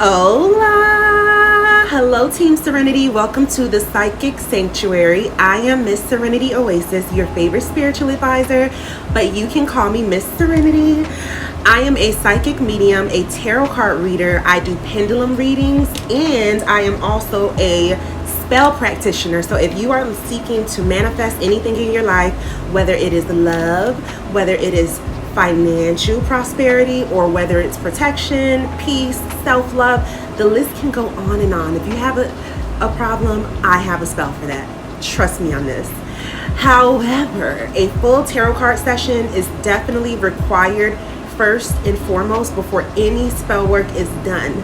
Hola! Hello, Team Serenity. Welcome to the Psychic Sanctuary. I am Miss Serenity Oasis, your favorite spiritual advisor, but you can call me Miss Serenity. I am a psychic medium, a tarot card reader. I do pendulum readings, and I am also a spell practitioner. So if you are seeking to manifest anything in your life, whether it is love, whether it is financial prosperity, or whether it's protection, peace, self-love, the list can go on and on. If you have a problem, I have a spell for that. Trust me on this. However, a full tarot card session is definitely required first and foremost before any spell work is done.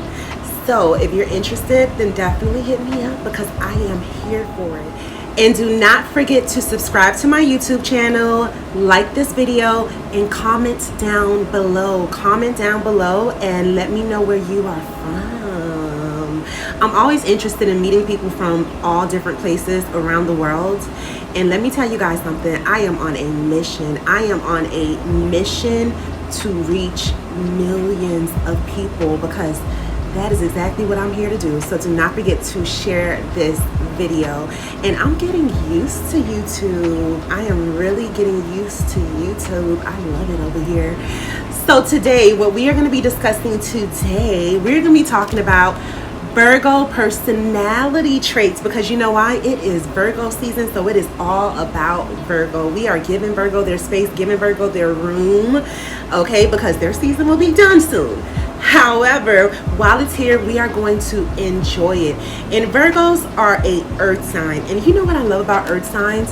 So if you're interested, then definitely hit me up because I am here for it. And do not forget to subscribe to my YouTube channel, like this video, and comment down below. Comment down below and let me know where you are from. I'm always interested in meeting people from all different places around the world. And let me tell you guys something. I am on a mission. I am on a mission to reach millions of people because that is exactly what I'm here to do. So do not forget to share this video. And I'm getting used to YouTube. I am really getting used to YouTube. I love it over here. So today, what we are going to be discussing today, we're going to be talking about Virgo personality traits, because you know why? It is Virgo season, so it is all about Virgo. We are giving Virgo their space, giving Virgo their room, okay, because their season will be done soon. However, while it's here, we are going to enjoy it. And Virgos are a earth sign. And you know what I love about earth signs?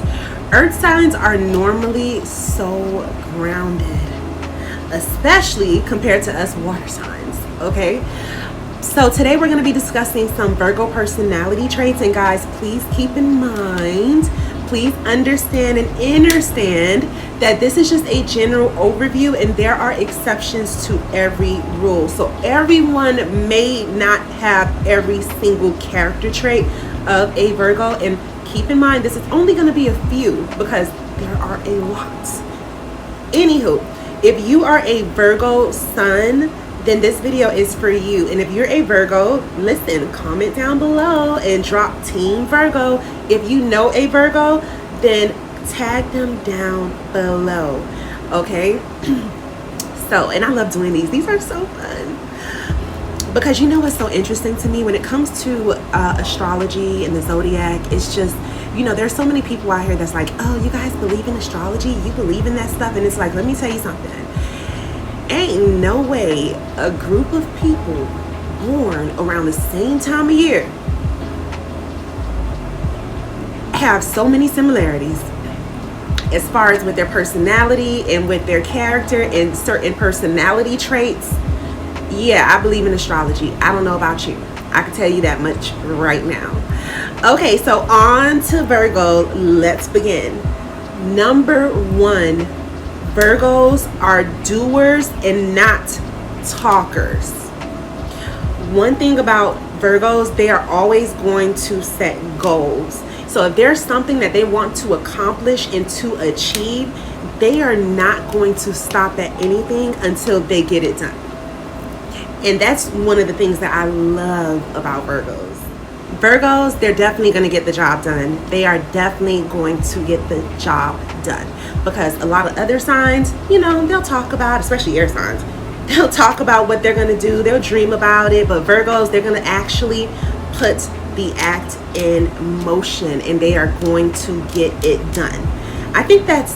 Earth signs are normally so grounded, especially compared to us water signs, okay? So today we're going to be discussing some Virgo personality traits. And guys, please keep in mind, please understand and understand that this is just a general overview and there are exceptions to every rule. So everyone may not have every single character trait of a Virgo. And keep in mind, this is only going to be a few because there are a lot. Anywho, if you are a Virgo sun, then this video is for you. And if you're a Virgo, listen, comment down below and drop Team Virgo. If you know a Virgo, then tag them down below, okay? So, and I love doing these. These are so fun. Because you know what's so interesting to me when it comes to astrology and the zodiac, it's just, you know, there's so many people out here that's like, oh, you guys believe in astrology? You believe in that stuff? And it's like, let me tell you something. Ain't no way a group of people born around the same time of year have so many similarities as far as with their personality and with their character and certain personality traits. Yeah, I believe in astrology. I don't know about you. I can tell you that much right now. Okay, so on to Virgo. Let's begin. Number one, Virgos are doers and not talkers. One thing about Virgos, they are always going to set goals. So if there's something that they want to accomplish and to achieve, they are not going to stop at anything until they get it done. And that's one of the things that I love about Virgos. Virgos, they're definitely going to get the job done. They are definitely going to get the job done. Because a lot of other signs, you know, they'll talk about, especially air signs, they'll talk about what they're going to do. They'll dream about it. But Virgos, they're going to actually put the act in motion and they are going to get it done. I think that's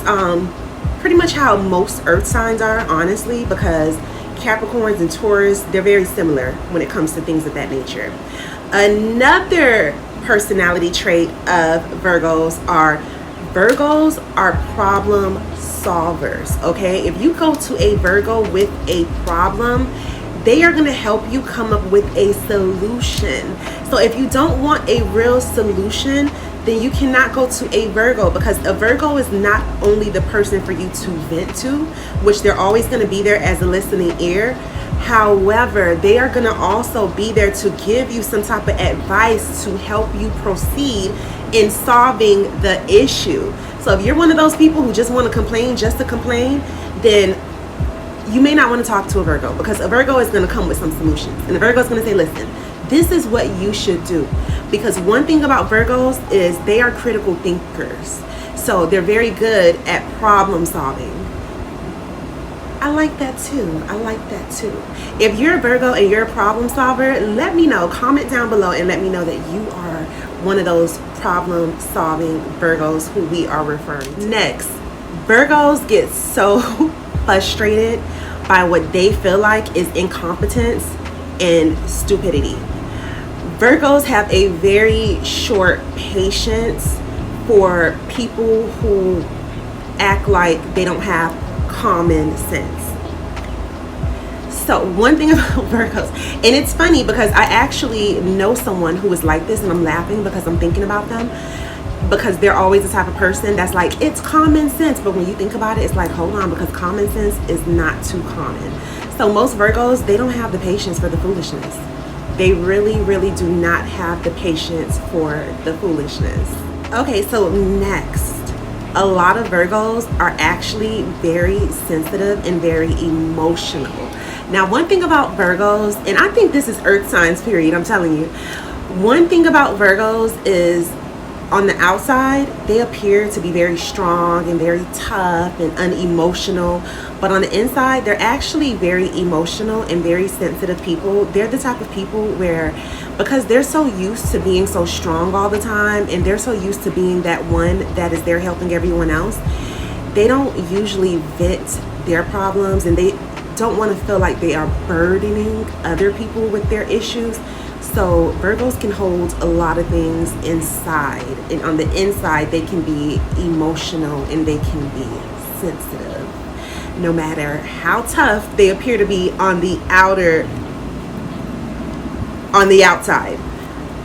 pretty much how most earth signs are, honestly, because Capricorns and Taurus, they're very similar when it comes to things of that nature. Another personality trait of Virgos are problem solvers, okay? If you go to a Virgo with a problem, they are going to help you come up with a solution. So if you don't want a real solution, then you cannot go to a Virgo, because a Virgo is not only the person for you to vent to, which they're always going to be there as a listening ear. However, they are going to also be there to give you some type of advice to help you proceed in solving the issue. So if you're one of those people who just want to complain just to complain, then you may not want to talk to a Virgo, because a Virgo is going to come with some solutions. And a Virgo is going to say, listen, this is what you should do. Because one thing about Virgos is they are critical thinkers. So they're very good at problem solving. I like that too. I like that too. If you're a Virgo and you're a problem solver, let me know. Comment down below and let me know that you are one of those problem solving Virgos who we are referring to. Next, Virgos get so frustrated by what they feel like is incompetence and stupidity. Virgos have a very short patience for people who act like they don't have common sense. So one thing about Virgos, and it's funny because I actually know someone who is like this, and I'm laughing because I'm thinking about them, because they're always the type of person that's like, it's common sense, but when you think about it, it's like, hold on, because common sense is not too common. So most Virgos, they don't have the patience for the foolishness. They really, really do not have the patience for the foolishness. Okay, so next, a lot of Virgos are actually very sensitive and very emotional. Now, one thing about Virgos, and I think this is earth signs period, I'm telling you, one thing about Virgos is on the outside, they appear to be very strong and very tough and unemotional, but on the inside, they're actually very emotional and very sensitive people. They're the type of people where, because they're so used to being so strong all the time, and they're so used to being that one that is there helping everyone else, they don't usually vent their problems, and they don't want to feel like they are burdening other people with their issues. So Virgos can hold a lot of things inside, and on the inside they can be emotional and they can be sensitive, no matter how tough they appear to be on the outside,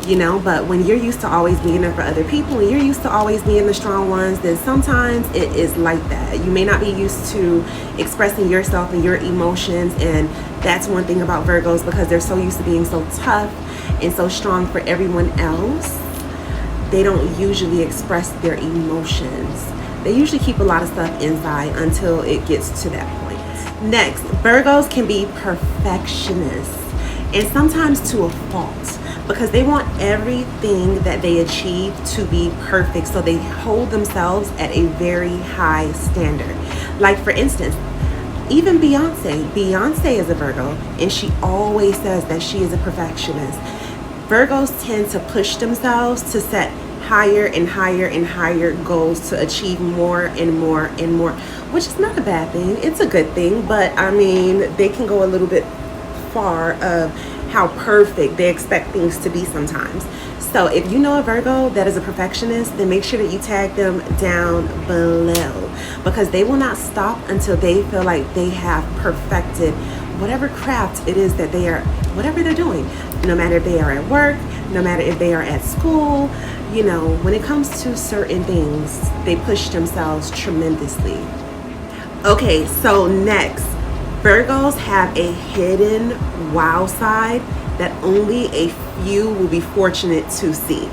you know. But when you're used to always being there for other people, and you're used to always being the strong ones, then sometimes it is like that. You may not be used to expressing yourself and your emotions, and that's one thing about Virgos, because they're so used to being so tough and so strong for everyone else. They don't usually express their emotions. They usually keep a lot of stuff inside until it gets to that point. Next, Virgos can be perfectionists, and sometimes to a fault, because they want everything that they achieve to be perfect. So they hold themselves at a very high standard. Like, for instance, even Beyonce is a Virgo, and she always says that she is a perfectionist. Virgos tend to push themselves to set higher and higher and higher goals to achieve more and more and more, which is not a bad thing. It's a good thing, but I mean, they can go a little bit far of how perfect they expect things to be sometimes. So if you know a Virgo that is a perfectionist, then make sure that you tag them down below, because they will not stop until they feel like they have perfected whatever craft it is that they are, whatever they're doing, no matter if they are at work, no matter if they are at school. You know, when it comes to certain things, they push themselves tremendously. Okay, so next, Virgos have a hidden wild side that only a few will be fortunate to see.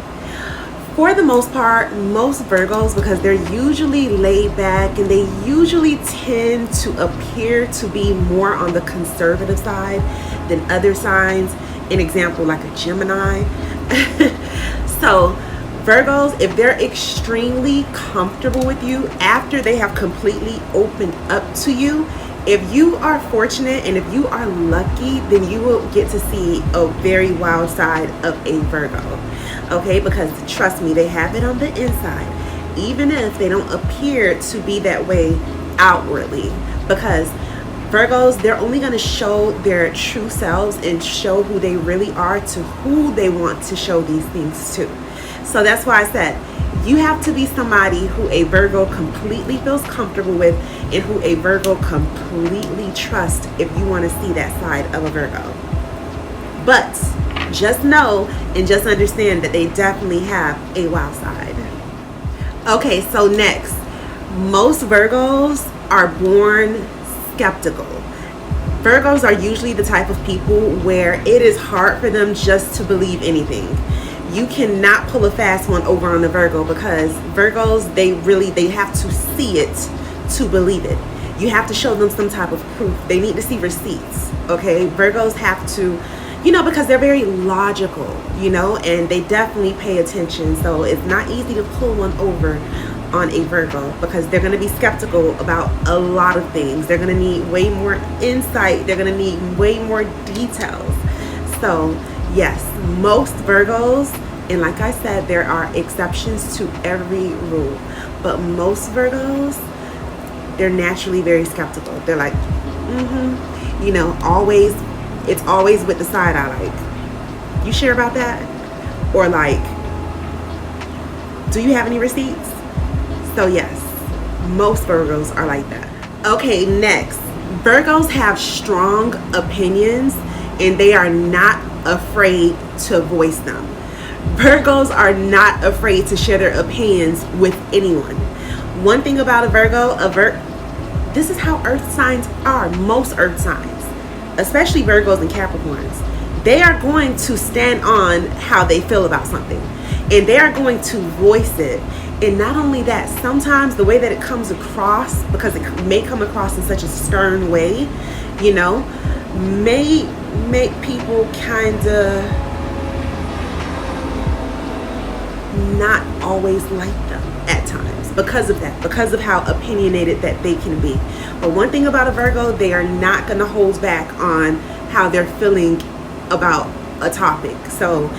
For the most part, most Virgos, because they're usually laid back and they usually tend to appear to be more on the conservative side than other signs. An example, like a Gemini. So Virgos, if they're extremely comfortable with you after they have completely opened up to you, if you are fortunate and if you are lucky, then you will get to see a very wild side of a Virgo. Okay, because trust me, they have it on the inside, even if they don't appear to be that way outwardly. Because Virgos, they're only going to show their true selves and show who they really are to who they want to show these things to. So that's why I said you have to be somebody who a Virgo completely feels comfortable with and who a Virgo completely trusts if you want to see that side of a Virgo. But just know and just understand that they definitely have a wild side. Okay, so next, most Virgos are born skeptical. Virgos are usually the type of people where it is hard for them just to believe anything. You cannot pull a fast one over on the Virgo, because Virgos, they have to see it to believe it. You have to show them some type of proof. They need to see receipts, okay? Virgos have to, you know, because they're very logical, you know, and they definitely pay attention. So it's not easy to pull one over on a Virgo because they're going to be skeptical about a lot of things. They're going to need way more insight. They're going to need way more details. So yes, most Virgos, and like I said, there are exceptions to every rule, but most Virgos, they're naturally very skeptical. They're like, you know, always, it's always with the side eye, like, you sure about that? Or like, do you have any receipts? So yes, most Virgos are like that. Okay, next, Virgos have strong opinions and they are not afraid to voice them. Virgos are not afraid to share their opinions with anyone. One thing about a Virgo, this is how earth signs are. Most earth signs, especially Virgos and Capricorns, they are going to stand on how they feel about something, and they are going to voice it. And not only that, sometimes the way that it comes across, because it may come across in such a stern way, you know, may make people kind of not always like them at times because of that, because of how opinionated that they can be. But one thing about a Virgo, they are not going to hold back on how they're feeling about a topic. So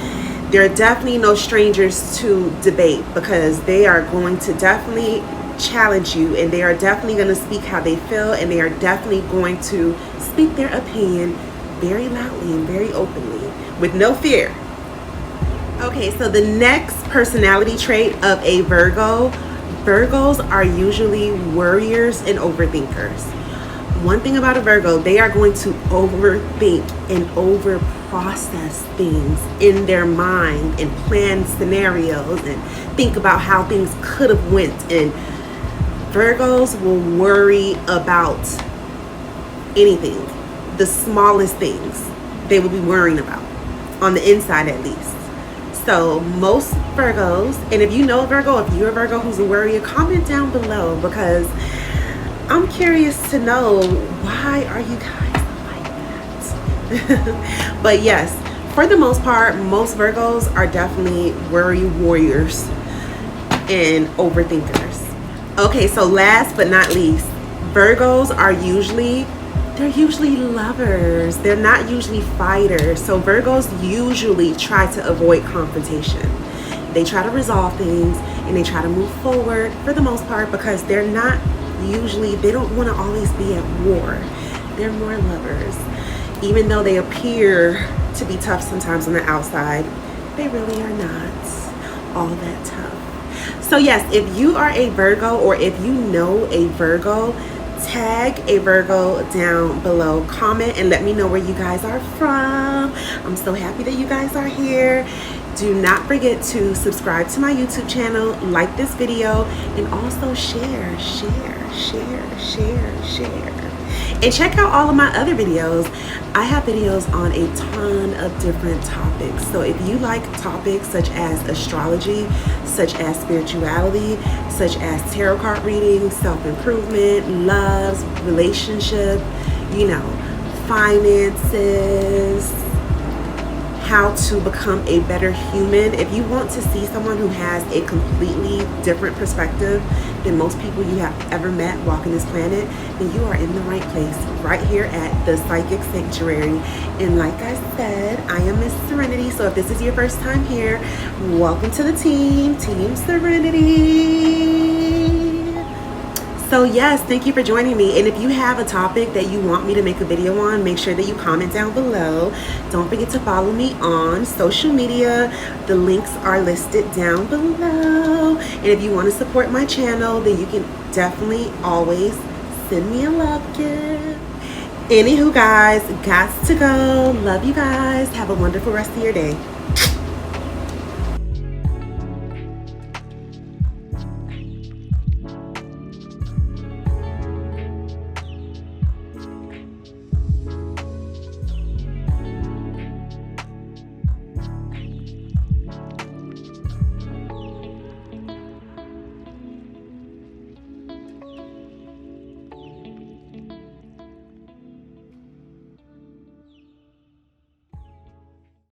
they're definitely no strangers to debate, because they are going to definitely challenge you, and they are definitely going to speak how they feel, and they are definitely going to speak their opinion very loudly and very openly with no fear. Okay, so the next personality trait of a Virgo, Virgos are usually worriers and overthinkers. One thing about a Virgo, they are going to overthink and over-process things in their mind and plan scenarios and think about how things could have went. And Virgos will worry about anything, the smallest things they will be worrying about, on the inside at least. So most Virgos, and if you know a Virgo, if you're a Virgo who's a worrier, comment down below, because I'm curious to know, why are you guys like that? But yes, for the most part, most Virgos are definitely worry warriors and overthinkers. Okay, so last but not least, Virgos are usually lovers. They're not usually fighters. So Virgos usually try to avoid confrontation. They try to resolve things and they try to move forward for the most part, because they're not usually, they don't want to always be at war. They're more lovers. Even though they appear to be tough sometimes on the outside, they really are not all that tough. So yes, if you are a Virgo, or if you know a Virgo, tag a Virgo down below, comment and let me know where you guys are from. I'm so happy that you guys are here. Do not forget to subscribe to my YouTube channel, like this video, and also share. And check out all of my other videos. I have videos on a ton of different topics. So if you like topics such as astrology, such as spirituality, such as tarot card reading, self-improvement, love, relationship, you know, finances, how to become a better human. If you want to see someone who has a completely different perspective than most people you have ever met walking this planet, then you are in the right place, right here at the Psychic Sanctuary. And like I said, I am Miss Serenity. So if this is your first time here, welcome to the team, Team Serenity. So yes, thank you for joining me. And if you have a topic that you want me to make a video on, make sure that you comment down below. Don't forget to follow me on social media. The links are listed down below. And if you want to support my channel, then you can definitely always send me a love gift. Anywho guys, gots to go. Love you guys. Have a wonderful rest of your day.